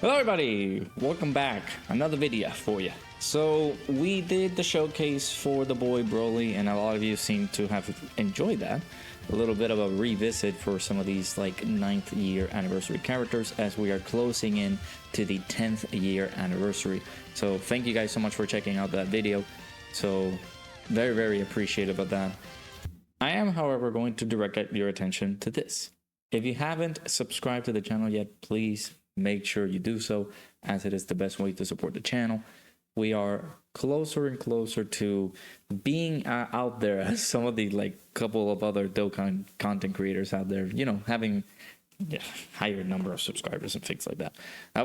Hello everybody, welcome back. Another video for you. So we did the showcase for the boy Broly, and a lot of you seem to have enjoyed that. A little bit of a revisit for some of these like 9th year anniversary characters as we are closing in to the 10th year anniversary. So thank you guys so much for checking out that video. So very appreciative of that. I am, however, going to direct your attention to this. If you haven't subscribed to the channel yet, please make sure you do so, as it is the best way to support the channel. We are closer and closer to being out there as some of the like couple of other Dokkan content creators out there, you know, having higher number of subscribers and things like that.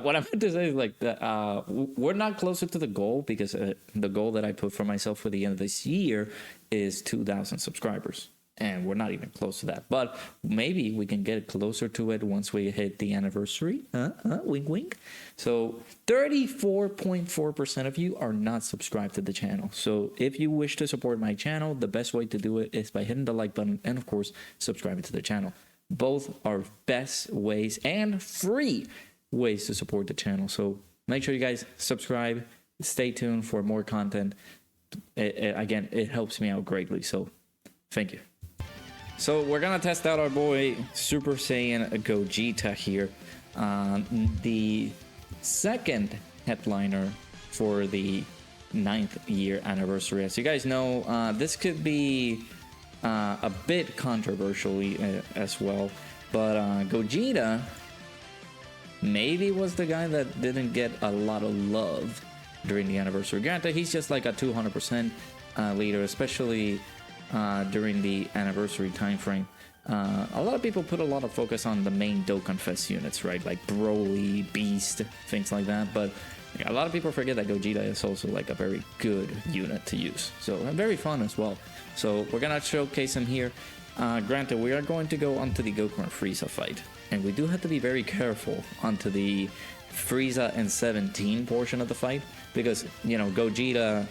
What I meant to say is like that we're not closer to the goal, because the goal that I put for myself for the end of this year is 2,000 subscribers. And we're not even close to that, but maybe we can get closer to it once we hit the anniversary. Wink wink. So 34.4% of you are not subscribed to the channel. So if you wish to support my channel, the best way to do it is by hitting the like button and of course subscribing to the channel. Both are best ways and free ways to support the channel. So make sure you guys subscribe, stay tuned for more content. Again, it helps me out greatly, so thank you. So we're gonna test out our boy Super Saiyan Gogeta here, the second headliner for the 9th year anniversary. As you guys know, this could be a bit controversial as well, but Gogeta maybe was the guy that didn't get a lot of love during the anniversary. Granted, he's just like a 200% leader, especially during the anniversary time frame. A lot of people put a lot of focus on the main Dokkan Fest units, right? Like Broly, Beast, things like that. But a lot of people forget that Gogeta is also like a very good unit to use. So very fun as well. So we're gonna showcase him here. Granted, we are going to go onto the Goku and Frieza fight, and we do have to be very careful onto the Frieza and 17 portion of the fight, because you know Gogeta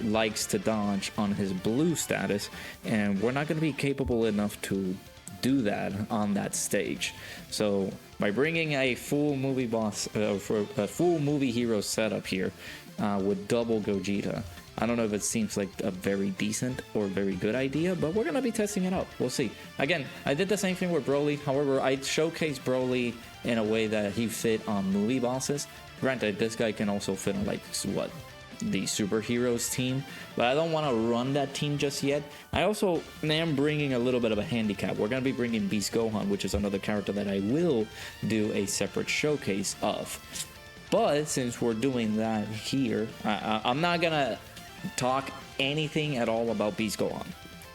likes to dodge on his blue status, and we're not going to be capable enough to do that on that stage. So by bringing a full movie for a full movie hero setup here with double Gogeta, I don't know if it seems like a very decent or very good idea, but we're going to be testing it out. We'll see. Again, I did the same thing with Broly. However, I showcased Broly in a way that he fit on movie bosses. Granted, this guy can also fit on like what, the superheroes team, but I don't want to run that team just yet. I also am bringing a little bit of a handicap. We're going to be bringing Beast Gohan, which is another character that I will do a separate showcase of. But since we're doing that here, I'm not going to talk anything at all about Beast Gohan.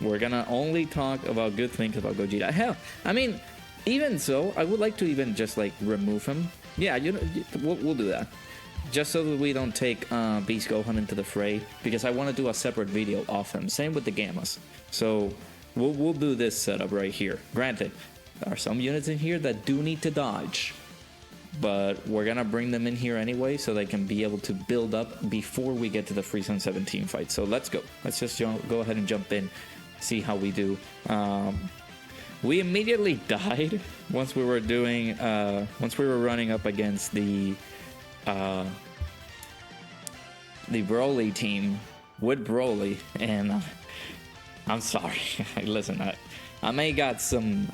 We're going to only talk about good things about Gogeta. Hell, I mean, even so, I would like to even just like remove him. Yeah, you know, we'll do that. Just so that we don't take Beast Gohan into the fray, because I want to do a separate video of him. Same with the Gammas. So we'll do this setup right here. Granted, there are some units in here that do need to dodge, but we're gonna bring them in here anyway so they can be able to build up before we get to the Frieza and 17 fight. So let's go. Let's just go ahead and jump in, see how we do. We immediately died once we were doing once we were running up against the Broly team with Broly, and I'm sorry. Listen, I may got some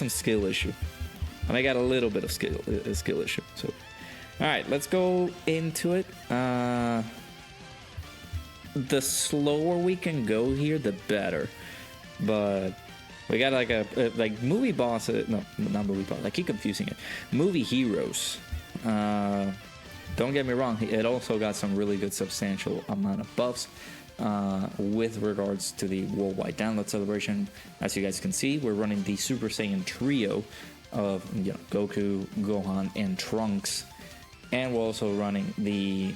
skill issue. I may got a little bit of skill issue. So, all right, let's go into it. The slower we can go here, the better. But we got like a movie boss. No, not movie boss. I keep confusing it. Movie heroes. Don't get me wrong, it also got some really good substantial amount of buffs with regards to the worldwide download celebration. As you guys can see, we're running the Super Saiyan trio of Goku, Gohan, and Trunks, and we're also running the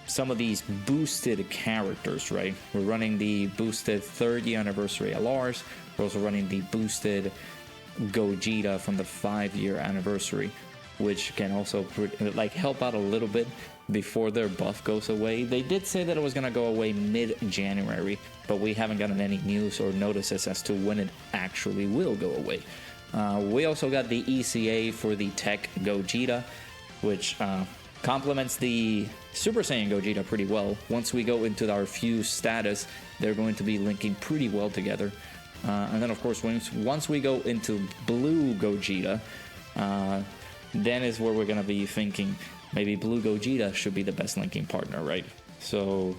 some of these boosted characters, right? We're running the boosted 3rd year anniversary LRs. We're also running the boosted Gogeta from the 5-year anniversary, which can also like help out a little bit before their buff goes away. They did say that it was going to go away mid-January, but we haven't gotten any news or notices as to when it actually will go away. We also got the ECA for the Tech Gogeta. which complements the Super Saiyan Gogeta pretty well. Once we go into our fuse status, they're going to be linking pretty well together. And then, of course, once we go into Blue Gogeta, then is where we're going to be thinking maybe Blue Gogeta should be the best linking partner, right? So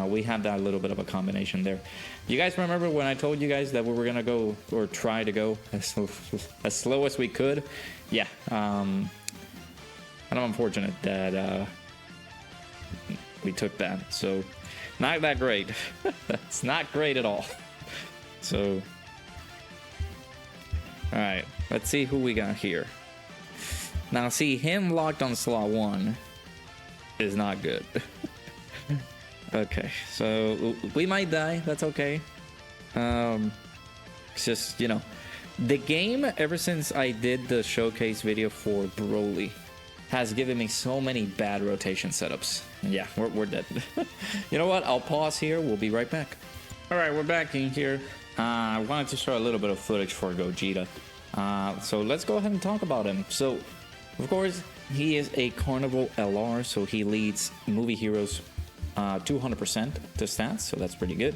we have that little bit of a combination there. You guys remember when I told you guys that we were going to go, or try to go as slow as we could? Yeah. And I'm unfortunate that we took that. So not that great. It's not great at all. So, all right, let's see who we got here. Now, see, him locked on slot 1 is not good. Okay, so we might die. That's okay. It's just, you know, the game, ever since I did the showcase video for Broly, has given me so many bad rotation setups. And yeah, we're dead. You know what? I'll pause here. We'll be right back. All right, we're back in here. I wanted to show a little bit of footage for Gogeta. So let's go ahead and talk about him. So, of course, he is a Carnival LR, so he leads movie heroes 200% to stats, so that's pretty good.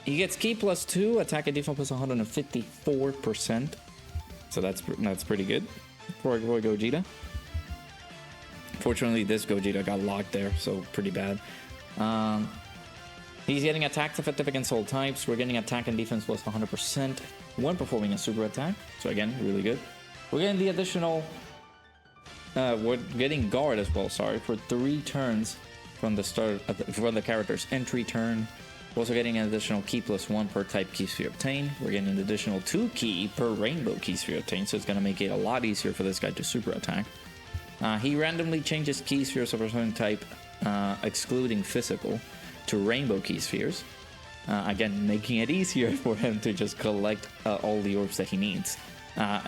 He gets Ki +2, attack and defense plus 154%. So that's pretty good for Gogeta. Fortunately, this Gogeta got locked there, so pretty bad. He's getting attacks effective against all types. We're getting attack and defense plus 100% when performing a super attack. So again, really good. We're getting the additional... we're getting guard as well, sorry, for 3 turns from the start for the character's entry turn. We're also getting an additional Ki +1 per type Ki sphere obtained. We're getting an additional 2 Ki per rainbow Ki sphere obtained, so it's going to make it a lot easier for this guy to super attack. He randomly changes Ki spheres of a certain type, excluding physical, to rainbow Ki spheres. Again, making it easier for him to just collect all the orbs that he needs.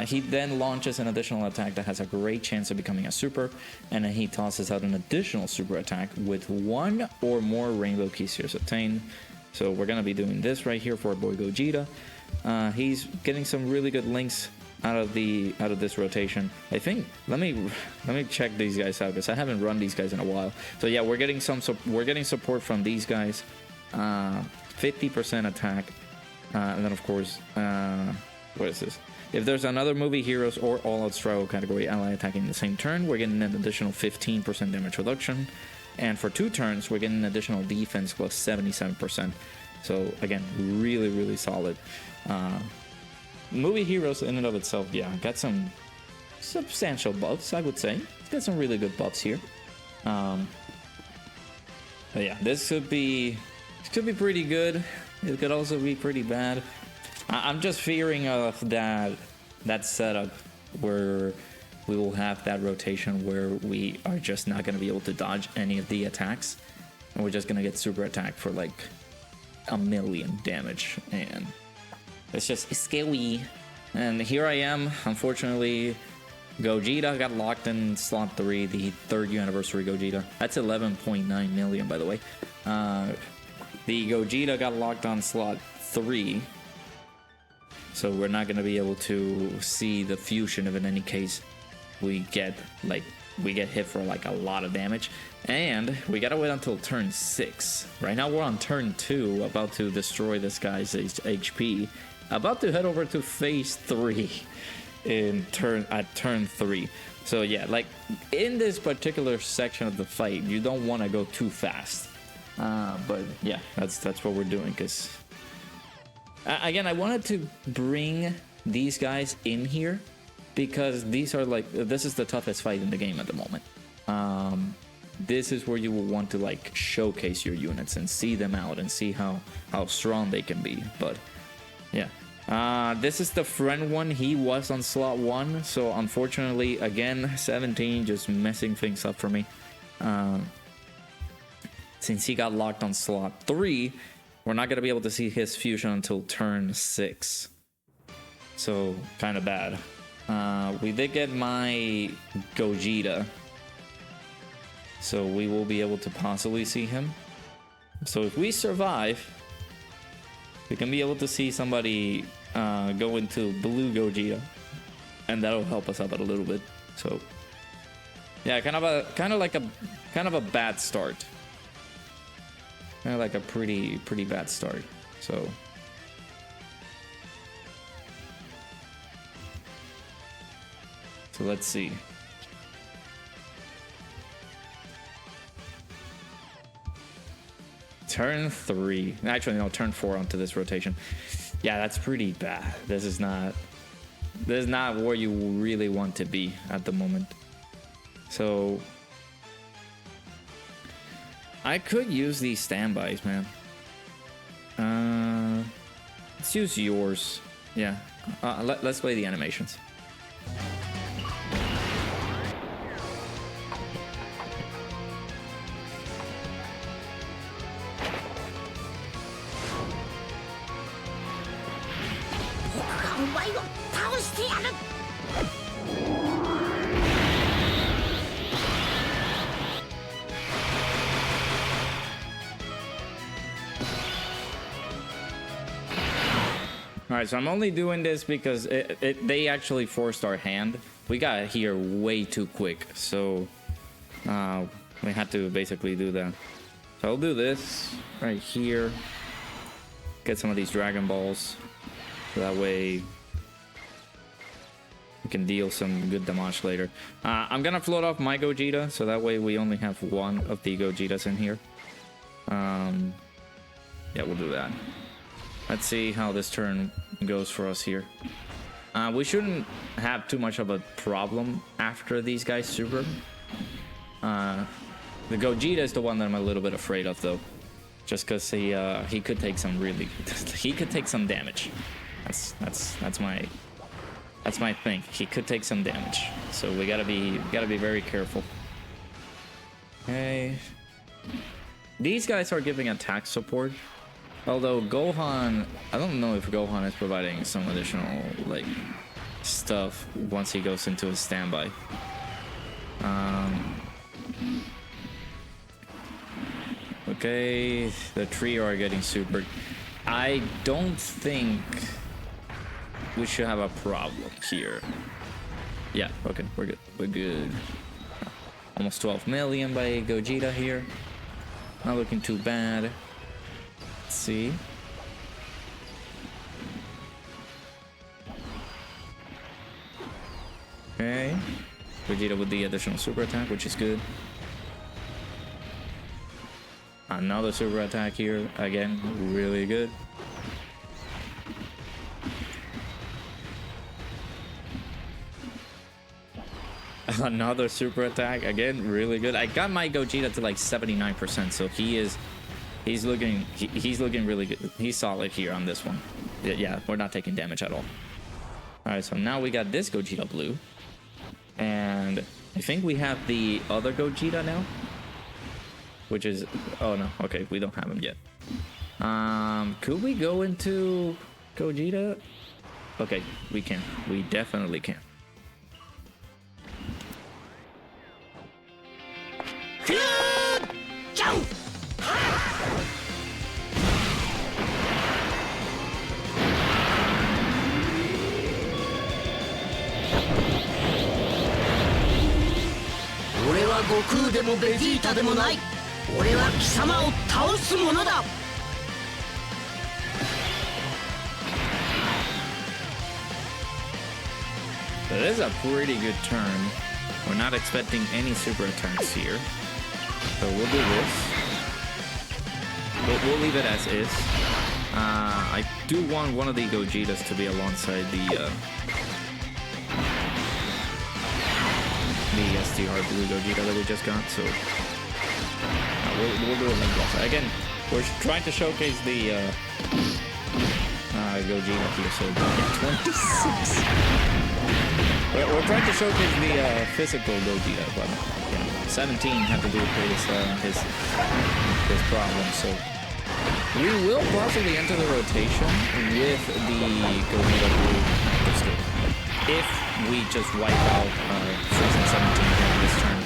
He then launches an additional attack that has a great chance of becoming a super, and then he tosses out an additional super attack with 1 or more rainbow Ki spheres obtained. So we're going to be doing this right here for our boy Gogeta. He's getting some really good links out of this rotation. I think let me check these guys out, because I haven't run these guys in a while. So yeah, we're getting support from these guys. 50% attack, and then of course, what is this? If there's another movie heroes or all-out struggle category ally attacking the same turn, we're getting an additional 15% damage reduction. And for 2 turns, we're getting an additional defense plus 77%. So again, really, really solid. Movie heroes in and of itself, yeah, got some substantial buffs, I would say. It's got some really good buffs here. But yeah, this could be pretty good. It could also be pretty bad. I'm just fearing of that setup where we will have that rotation where we are just not going to be able to dodge any of the attacks, and we're just going to get super attack for like 1,000,000 damage, and it's just scary. And here I am, unfortunately. Gogeta got locked in slot 3, the 3rd anniversary Gogeta. That's 11.9 million, by the way. The Gogeta got locked on slot 3, so we're not going to be able to see the fusion if in any case we get hit for like a lot of damage. And we gotta wait until turn 6. Right now we're on turn 2, about to destroy this guy's HP, about to head over to phase 3 at turn 3. So yeah, like in this particular section of the fight, you don't want to go too fast. But yeah, that's what we're doing, because again, I wanted to bring these guys in here because these are like, this is the toughest fight in the game at the moment. This is where you will want to like showcase your units and see them out and see how strong they can be. But yeah, this is the friend one. He was on slot 1, so unfortunately, again, 17 just messing things up for me. Since he got locked on slot 3, we're not going to be able to see his fusion until turn 6. So, kind of bad. We did get my Gogeta, so we will be able to possibly see him. So if we survive, we can be able to see somebody go into Blue Gogeta and that'll help us out a little bit. So yeah, kind of a bad start. Kind of like a pretty bad start. So let's see. Turn 3. Actually, no, turn 4 onto this rotation. Yeah, that's pretty bad. This is not where you really want to be at the moment. So I could use these standbys, man. Let's use yours. Yeah. Let's play the animations. Alright, so I'm only doing this because they actually forced our hand. We got here way too quick, so we had to basically do that. So I'll do this right here. Get some of these Dragon Balls. So that way we can deal some good damage later. I'm gonna float off my Gogeta, so that way we only have one of the Gogetas in here. Yeah, we'll do that. Let's see how this turn goes for us here. We shouldn't have too much of a problem after these guys super. The Gogeta is the one that I'm a little bit afraid of, though, just because he could take some he could take some damage. That's my thing. He could take some damage, so we gotta be very careful. Okay, these guys are giving attack support. Although Gohan, I don't know if Gohan is providing some additional like stuff once he goes into his standby. Okay, the trio are getting super. I don't think we should have a problem here. Yeah, okay, we're good. We're good. Almost 12 million by Gogeta here. Not looking too bad. See, okay, Vegeta with the additional super attack, which is good. Another super attack here, again, really good. Another super attack, again, really good. I got my Gogeta to like 79%, so he's looking really good. He's solid here on this one. Yeah, we're not taking damage at all. All right, so now we got this Gogeta blue, and I think we have the other Gogeta now, which is, oh no, okay, we don't have him yet. Could we go into Gogeta? Okay, we can. We definitely can. So this is a pretty good turn. We're not expecting any super attacks here, so we'll do this. We'll leave it as is. I do want one of the Gogetas to be alongside the STR blue Gogeta that we just got, so we'll do it like that. Again, we're trying to showcase the Gogeta here, so 26. We're trying to showcase the physical Gogeta, but you know, 17 had to do with his problem, so we will possibly enter the rotation with the Gogeta blue active skill if we just wipe out Season 17 during this turn,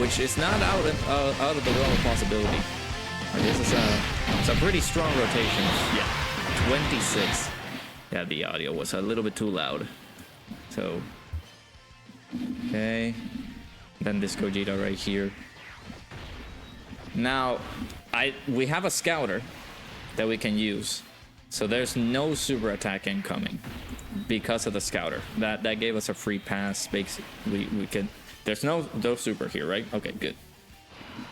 which is not out of the realm of possibility. This is it's a pretty strong rotation. Yeah, 26. Yeah, the audio was a little bit too loud. So, okay. Then this Gogeta right here. Now, we have a scouter that we can use. So there's no super attack incoming because of the scouter. That gave us a free pass. Basically, we can. There's no super here, right? Okay, good.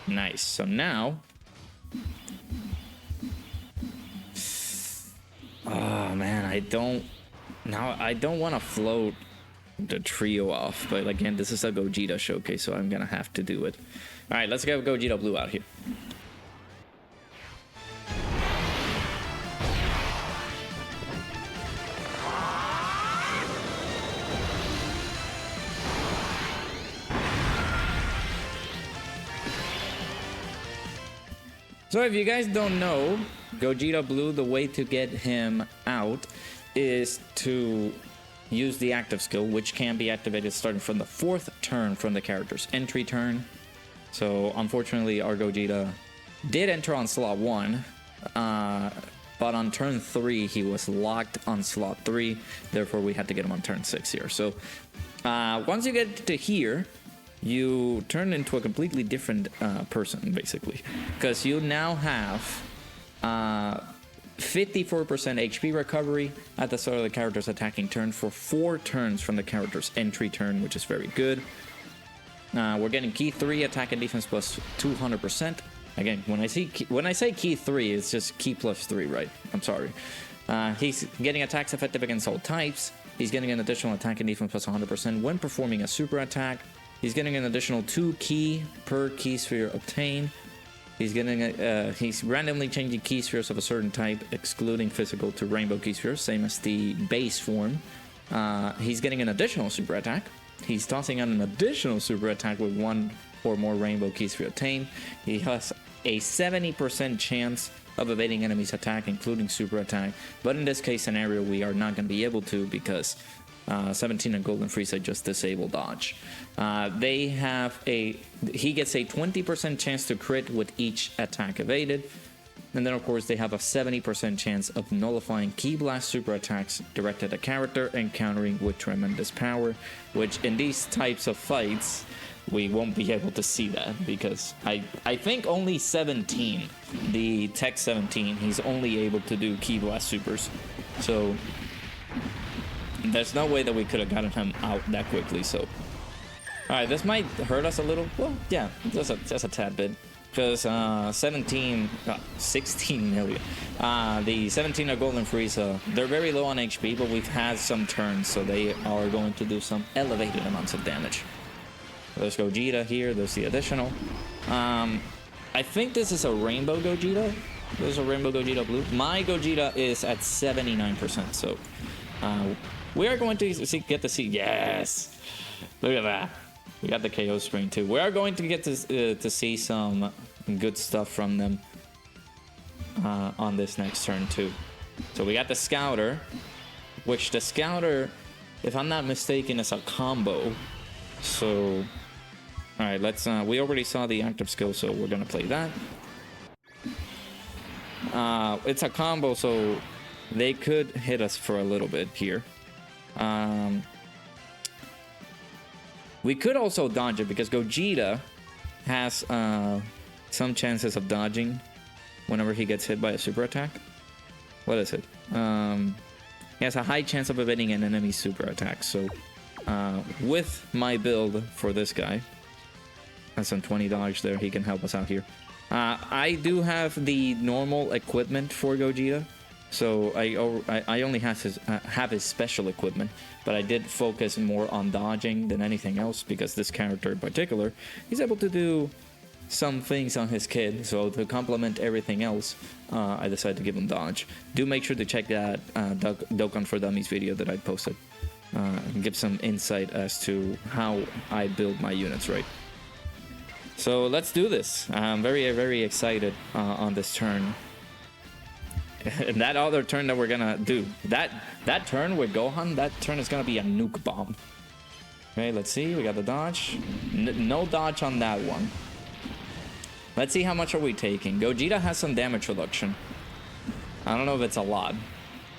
Nice. So now. Oh man, I don't want to float the trio off, but again, this is a Gogeta showcase, so I'm gonna have to do it. All right, let's get Gogeta Blue out here. So if you guys don't know, Gogeta Blue, the way to get him out is to use the active skill, which can be activated starting from the 4th turn from the character's entry turn. So unfortunately, our Gogeta did enter on slot 1, but on turn 3, he was locked on slot 3. Therefore, we had to get him on turn 6 here. So once you get to here, you turn into a completely different person, basically, because you now have 54% HP recovery at the start of the character's attacking turn for 4 turns from the character's entry turn, which is very good. We're getting key 3 attack and defense plus 200%. Again, when I say key 3, it's just key plus 3, right? I'm sorry. He's getting attacks effective against all types. He's getting an additional attack and defense plus 100% when performing a super attack. He's getting an additional 2 key per key sphere obtained. He's getting he's randomly changing key spheres of a certain type, excluding physical, to rainbow key spheres, same as the base form. He's getting an additional super attack. He's tossing out an additional super attack with 1 or more rainbow key sphere obtained. He has a 70% chance of evading enemies' attack, including super attack. But in this case scenario, we are not going to be able to because 17 and Golden Frieza just disable dodge. He gets a 20% chance to crit with each attack evaded. And then of course they have a 70% chance of nullifying Ki Blast super attacks directed at character and countering with tremendous power, which in these types of fights we won't be able to see that, because I think only 17, the Tech 17, he's only able to do Ki Blast supers. So there's no way that we could have gotten him out that quickly. So alright, this might hurt us a little. Well, yeah, just a tad bit. Because 16 million. The 17 are Golden Frieza. They're very low on HP, but we've had some turns, so they are going to do some elevated amounts of damage. There's Gogeta here. There's the additional. I think this is a Rainbow Gogeta. There's a Rainbow Gogeta Blue. My Gogeta is at 79%, so we are going to get to see. Yes! Look at that. We got the KO screen too. We are going to get to see some good stuff from them on this next turn too. So we got the Scouter, which the Scouter, if I'm not mistaken, is a combo. So, all right, let's. We already saw the active skill, so we're gonna play that. It's a combo, so they could hit us for a little bit here. We could also dodge it because Gogeta has some chances of dodging whenever he gets hit by a super attack. What is it? He has a high chance of evading an enemy's super attack. So with my build for this guy, has some 20 dodge there. He can help us out here. I do have the normal equipment for Gogeta. So I only have his special equipment, but I did focus more on dodging than anything else because this character in particular, he's able to do some things on his kid. So to complement everything else, I decided to give him dodge. Do make sure to check that Dokkan for Dummies video that I posted. Give some insight as to how I build my units, right? So let's do this. I'm very, very excited on this turn. And that other turn that we're gonna do, that turn with Gohan, that turn is gonna be a nuke bomb. Okay, let's see. We got the dodge. No dodge on that one. Let's see how much are we taking. Gogeta has some damage reduction. I don't know if it's a lot,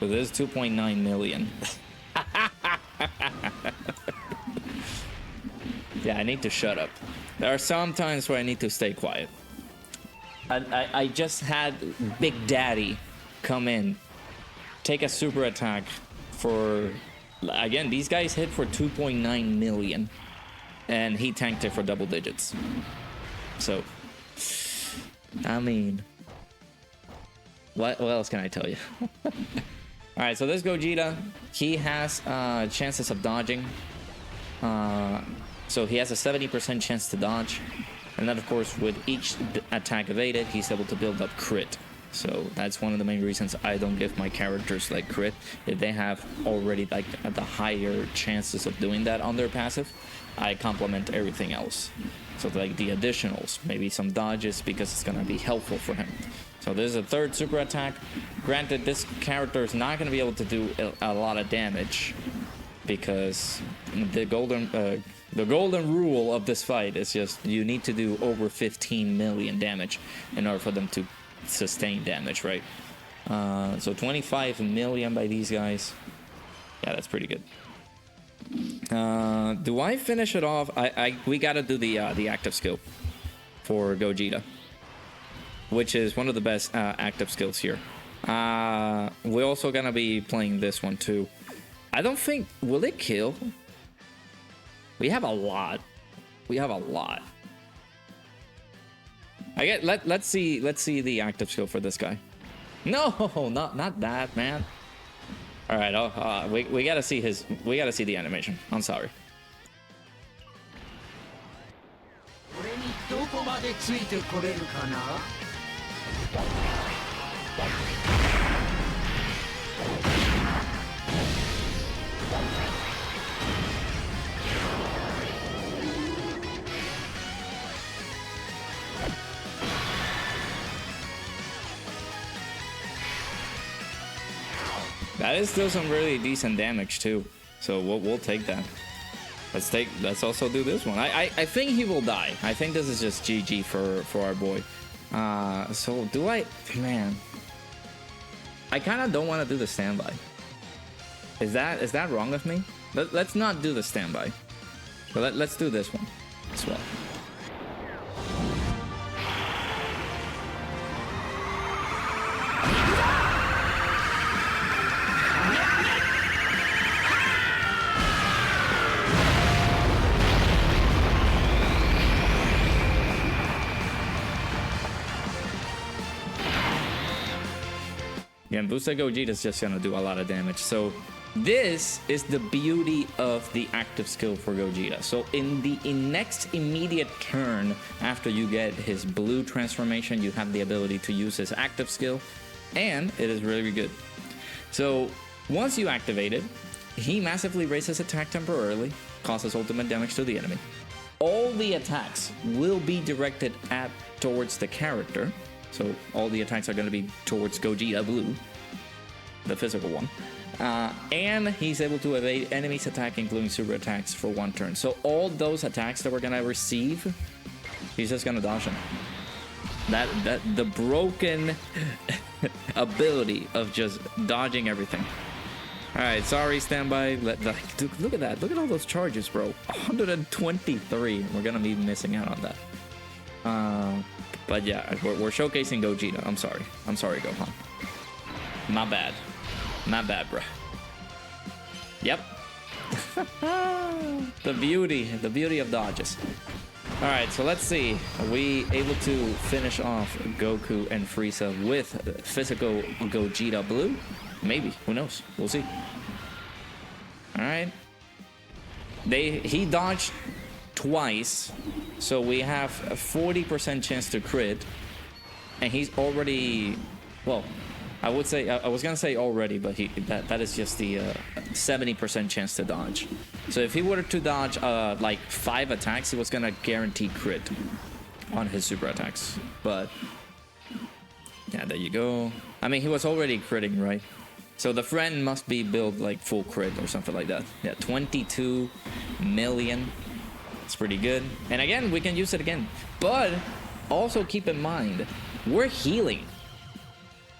but it is 2.9 million. Yeah, I need to shut up. There are some times where I need to stay quiet. I just had Big Daddy come in, take a super attack for... Again, these guys hit for 2.9 million. And he tanked it for double digits. So, I mean... What else can I tell you? Alright, so this Gogeta, he has chances of dodging. So he has a 70% chance to dodge. And then, of course, with each attack evaded, he's able to build up crit. So that's one of the main reasons I don't give my characters like crit. If they have already like the higher chances of doing that on their passive, I complement everything else. So like the additionals, maybe some dodges because it's gonna be helpful for him. So there's a third super attack. Granted, this character is not gonna be able to do a lot of damage because the golden rule of this fight is just you need to do over 15 million damage in order for them to sustain damage, right? So 25 million by these guys. Yeah, that's pretty good. Do I finish it off? We gotta do the active skill for Gogeta, which is one of the best active skills here. We're also gonna be playing this one too. I don't think... Will it kill? We have a lot. We have a lot. I get... Let's see the active skill for this guy. No, not that, man. All right, we gotta see his... We gotta see the animation. I'm sorry. That is still some really decent damage too, so we'll take that. Let's also do this one. I think he will die. I think this is just GG for our boy. So do I... Man, I kind of don't want to do the standby. Is that wrong of me? Let's not do the standby. But let's do this one as well. Yeah, Boosted Gogeta is just gonna do a lot of damage. So this is the beauty of the active skill for Gogeta. So in the next immediate turn after you get his blue transformation, you have the ability to use his active skill, and it is really good. So once you activate it, he massively raises attack temporarily, causes ultimate damage to the enemy. All the attacks will be directed towards the character. So all the attacks are going to be towards Gogeta Blue, the physical one. And he's able to evade enemies' attack, including super attacks, for one turn. So all those attacks that we're going to receive, he's just going to dodge them. The broken ability of just dodging everything. All right, sorry, standby. Look at that. Look at all those charges, bro. 123. We're going to be missing out on that. But yeah, we're showcasing Gogeta. I'm sorry, Gohan. My bad, bruh. Yep. the beauty of dodges. All right, so let's see. Are we able to finish off Goku and Frieza with physical Gogeta Blue? Maybe. Who knows? We'll see. All right. He dodged twice, so we have a 40% chance to crit, and he's already, well, I was gonna say already, but that is just the 70% chance to dodge. So if he were to dodge like 5 attacks, he was gonna guarantee crit on his super attacks. But yeah, there you go. I mean, he was already critting, right? So the friend must be built like full crit or something like that. Yeah, 22 million. It's pretty good. And again, we can use it again. But also keep in mind, we're healing.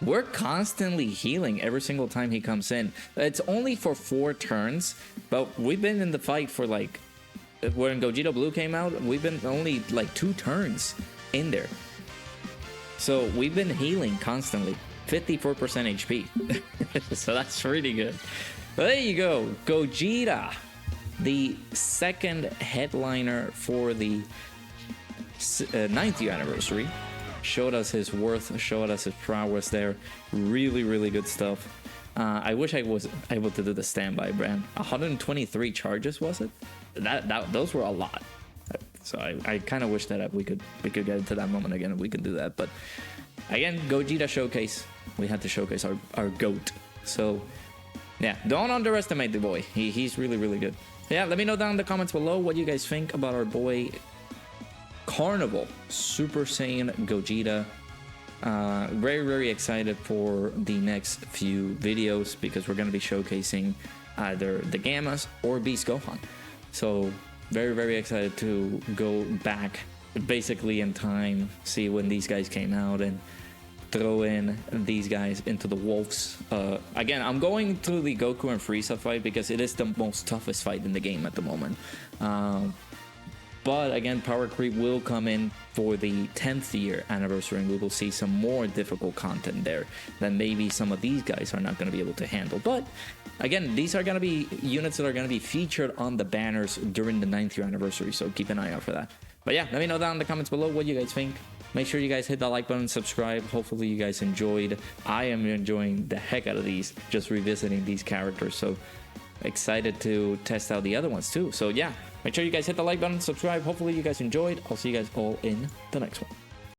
We're constantly healing every single time he comes in. It's only for 4 turns, but we've been in the fight for like when Gogeta Blue came out, we've been only like 2 turns in there. So we've been healing constantly. 54% HP. So that's pretty good. But there you go. Gogeta, the second headliner for the 9th year anniversary. Showed us his worth, showed us his prowess there. Really, really good stuff. I wish I was able to do the standby brand. 123 charges, was it? Those were a lot. So I kind of wish that we could get into that moment again and we could do that. But again, Gogeta showcase. We had to showcase our GOAT. So yeah, don't underestimate the boy. He's really, really good. Yeah, let me know down in the comments below what you guys think about our boy Carnival Super Saiyan Gogeta. Very, very excited for the next few videos because we're going to be showcasing either the Gammas or Beast Gohan. So very, very excited to go back basically in time, see when these guys came out, and throw in these guys into the Wolves. Again, I'm going through the Goku and Frieza fight because it is the most toughest fight in the game at the moment. But again, power creep will come in for the 10th year anniversary, and we will see some more difficult content there that maybe some of these guys are not going to be able to handle. But again, these are going to be units that are going to be featured on the banners during the 9th year anniversary, so keep an eye out for that. But yeah, let me know down in the comments below what you guys think. Make sure you guys hit that like button, subscribe. Hopefully you guys enjoyed. I am enjoying the heck out of these, just revisiting these characters. So excited to test out the other ones too. So yeah, make sure you guys hit the like button, subscribe. Hopefully you guys enjoyed. I'll see you guys all in the next one.